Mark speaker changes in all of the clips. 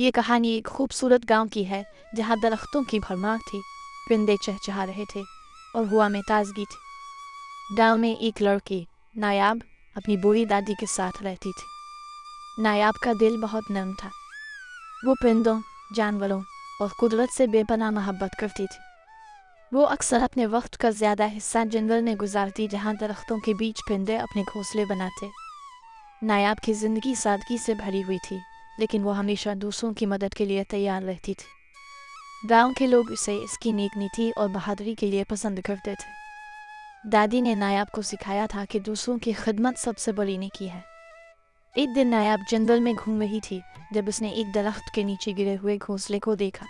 Speaker 1: ये कहानी एक खूबसूरत गांव की है जहां दरख्तों की भरमार थी, परिंदे चहचहा रहे थे और हवा में ताजगी थी। गांव में एक लड़की नायाब अपनी बूढ़ी दादी के साथ रहती थी। नायाब का दिल बहुत नरम था। वो परिंदों, जानवरों और कुदरत से बेपनाह मोहब्बत करती थी। वो अक्सर अपने वक्त का ज़्यादा हिस्सा जंगल में गुजारती जहां दरख्तों के बीच परिंदे अपने घोंसले बनाते। नायाब की ज़िंदगी सादगी से भरी हुई थी, लेकिन वो हमेशा दूसरों की मदद के लिए तैयार रहती थी। गांव के लोग उसे इसकी नेक नीति और बहादुरी के लिए पसंद करते थे। दादी ने नायाब को सिखाया था कि दूसरों की खिदमत सबसे बड़ी नेकी है। एक दिन नायाब जंगल में घूम रही थी जब उसने एक दरख्त के नीचे गिरे हुए घोंसले को देखा।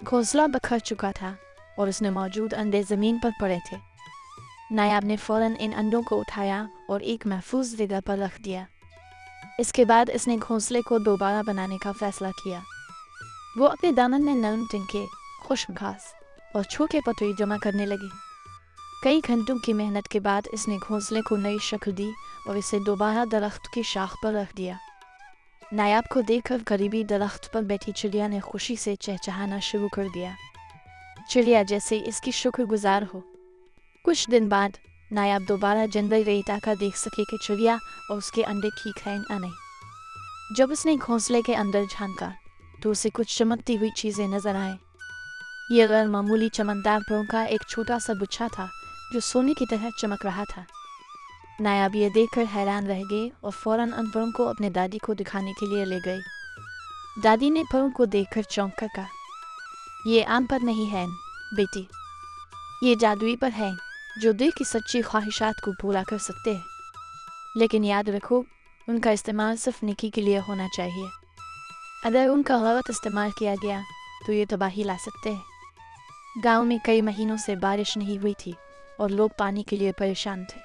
Speaker 1: घोंसला बिखर चुका था और उसमें मौजूद अंडे ज़मीन पर पड़े थे। नायाब ने फौरन इन अंडों को उठाया और एक महफूज जगह पर रख दिया। इसके बाद इसने घोंसले को दोबारा बनाने का फैसला किया। वो अपने दामन में नरम टिंके, खुश्क घास और सूखे पतई जमा करने लगी। कई घंटों की मेहनत के बाद इसने घोंसले को नई शक्ल दी और इसे दोबारा दरख्त की शाख पर रख दिया। नायाब को देखकर करीबी दरख्त पर बैठी चिड़िया ने खुशी से चहचहाना शुरू कर दिया, चिड़िया जैसे इसकी शुक्रगुजार हो। कुछ दिन बाद नायाब दोबारा जंगल गई ताकि देख सके कि चिड़िया और उसके अंडे ठीक हैं या नहीं। जब उसने घोंसले के अंदर झांका तो उसे कुछ चमकती हुई चीज़ें नजर आए। यह गैर मामूली चमकदार परों का एक छोटा सा गुच्छा था जो सोने की तरह चमक रहा था। नायाब ये देखकर हैरान रह गए और फौरन उन परों को अपने दादी को दिखाने के लिए ले गई। दादी ने परों को देखकर चौंक कर कहा, ये आम पर नहीं है बेटी, ये जादुई पर है जो दिल की सच्ची ख्वाहिशात को पूरा कर सकते हैं। लेकिन याद रखो, उनका इस्तेमाल सिर्फ नेकी के लिए होना चाहिए। अगर उनका गलत इस्तेमाल किया गया तो ये तबाही ला सकते हैं। गांव में कई महीनों से बारिश नहीं हुई थी और लोग पानी के लिए परेशान थे।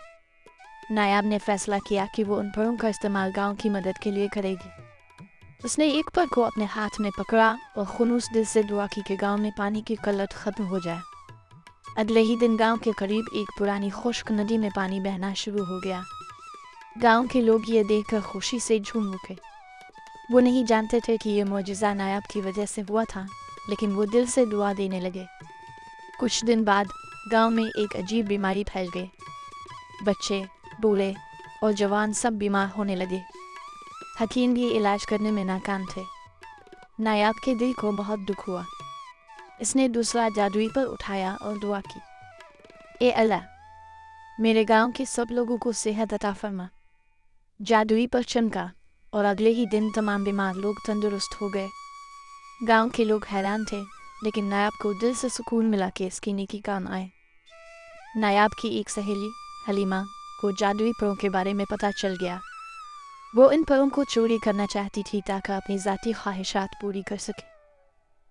Speaker 1: नायाब ने फैसला किया कि वो उन परों का इस्तेमाल गांव की मदद के लिए करेगी। उसने एक पर को अपने हाथ में पकड़ा और खुनूस दिल से दुआ की कि गांव में पानी की किल्लत खत्म हो जाए। अगले ही दिन गांव के करीब एक पुरानी खुश्क नदी में पानी बहना शुरू हो गया। गांव के लोग ये देखकर खुशी से झूम उठे। वो नहीं जानते थे कि ये मौजज़ा नायाब की वजह से हुआ था, लेकिन वो दिल से दुआ देने लगे। कुछ दिन बाद गांव में एक अजीब बीमारी फैल गई। बच्चे, बूढ़े और जवान सब बीमार होने लगे। हकीम भी इलाज करने में नाकाम थे। नायाब के दिल को बहुत दुख हुआ। इसने दूसरा जादुई पर उठाया और दुआ की, ए अल्लाह, मेरे गांव के सब लोगों को सेहत अता फरमा। जादुई पर चमका और अगले ही दिन तमाम बीमार लोग तंदुरुस्त हो गए। गांव के लोग हैरान थे, लेकिन नायाब को दिल से सुकून मिला कि इसकी नेकी काम आए। नायाब की एक सहेली हलीमा को जादुई परों के बारे में पता चल गया। वो इन परों को चोरी करना चाहती थी ताकि अपनी ज़ाती ख्वाहिशात पूरी कर सके।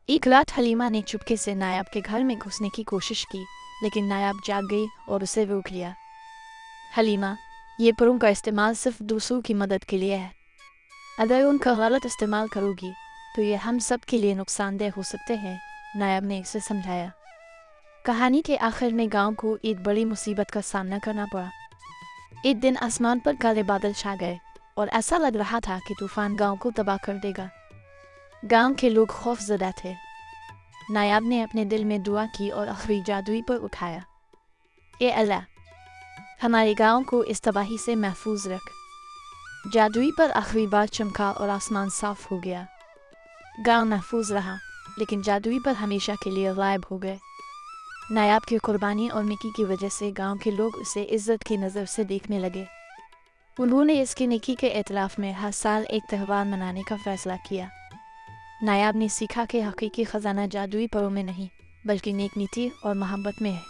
Speaker 1: एक रात हलीमा ने चुपके से नायाब के घर में घुसने की कोशिश की, लेकिन नायाब जाग गई और उसे रोक लिया। हलीमा, ये परों का इस्तेमाल सिर्फ दूसरों की मदद के लिए है। अगर उनका गलत इस्तेमाल करोगी तो ये हम सब के लिए नुकसानदेह हो सकते हैं, नायाब ने इसे समझाया। कहानी के आखिर में गांव को एक बड़ी मुसीबत का सामना करना पड़ा। एक दिन आसमान पर काले बादल छा गए और ऐसा लग रहा था कि तूफान गांव को तबाह कर देगा। गांव के लोग खौफजदा थे। नायाब ने अपने दिल में दुआ की और आखिरी जादुई पर उठाया, ए अल्लाह, हमारे गांव को इस तबाही से महफूज रख। जादुई पर आखिरी बार चमका और आसमान साफ हो गया। गांव महफूज रहा, लेकिन जादुई पर हमेशा के लिए गायब हो गए। नायाब की कुर्बानी और नेकी की वजह से गांव के लोग उसे इज्जत की नज़र से देखने लगे। उन्होंने इसकी नेकी के एतलाफ में हर साल एक त्यौहार मनाने का फैसला किया। नायाब ने सीखा कि हकीकी ख़जाना जादुई परों में नहीं, बल्कि नेक नीति और मोहब्बत में है।